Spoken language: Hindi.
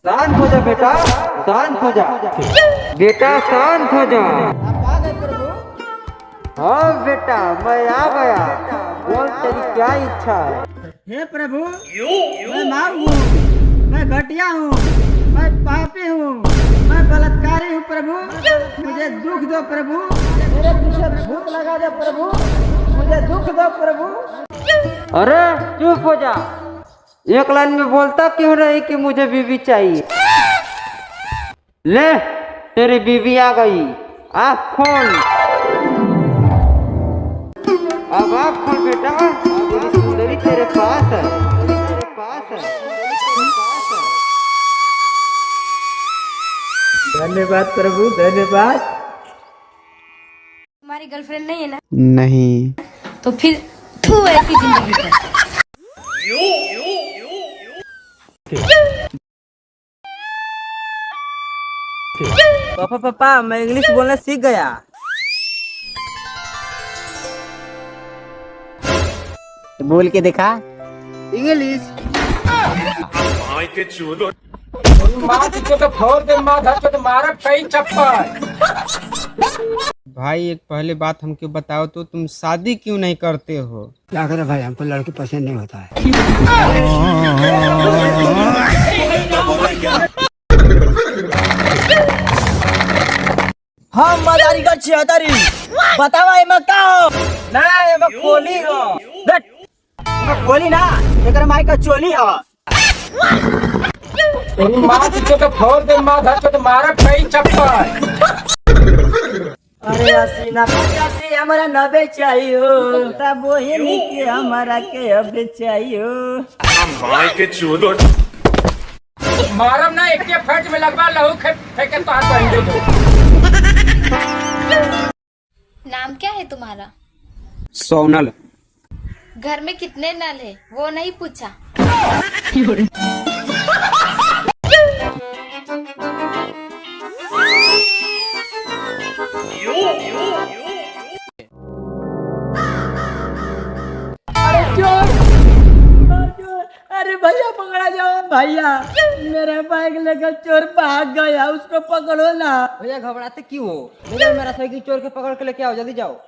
शांत हो जा बेटा, शांत हो जा बेटा, शांत हो जा। आप आ गए प्रभु। हाँ बेटा, मैं आ गया। बोल तेरी क्या इच्छा है? हे प्रभु, मैं मार हूँ, मैं घटिया हूँ, मैं पापी हूँ, मैं बलात्कारी हूँ प्रभु। मुझे दुख दो प्रभु, मेरे पीछे भूत लगा दो प्रभु, मुझे दुख दो प्रभु। अरे चुप हो जा, एक लाइन में बोलता क्यों नहीं कि मुझे बीवी चाहिए? ले तेरी बीवी आ गई, आँख खोल। अब आँख खोल बेटा, तेरी सुंदरी तेरे पास है, तेरे पास है, तेरे पास है। धन्यवाद प्रभु, धन्यवाद। तुम्हारी गर्लफ्रेंड नहीं है ना? नहीं। तो फिर तू ऐसी जिंदगी कर। पापा पापा, मैं इंग्लिश बोलना सीख गया। बोल के देखा इंग्लिश। भाई एक पहले बात हमको बताओ तो तुम शादी क्यों नहीं करते हो? क्या करें भाई, हमको लड़की पसंद नहीं होता है। हम मदारी का छिहत्तरी बतावा एमा का हो ना, एमा कोली हो। बट एमा कोली ना, एकर माई का चोली हो। तेरी माँ की तो फोड़ दे, माँ धर के तुम्हारा कई चप्पल। अरे हसीना पचासी हमारा 90 चाहिए, तब वही के हमारा के अब चाहिए। मारम ना एक के फट में लगवा लहू फेंके तो हाथ पहन दे। नाम क्या है तुम्हारा? सोनल। घर में कितने नल है वो नहीं पूछा? अरे भैया पकड़ा जाओ भैया, मेरा बाइक लेकर चोर भाग गया, उसको पकड़ो ना। भैया घबराते क्यों हो? भैया मेरा साइकिल चोर के पकड़ के लेके आओ, जल्दी जाओ।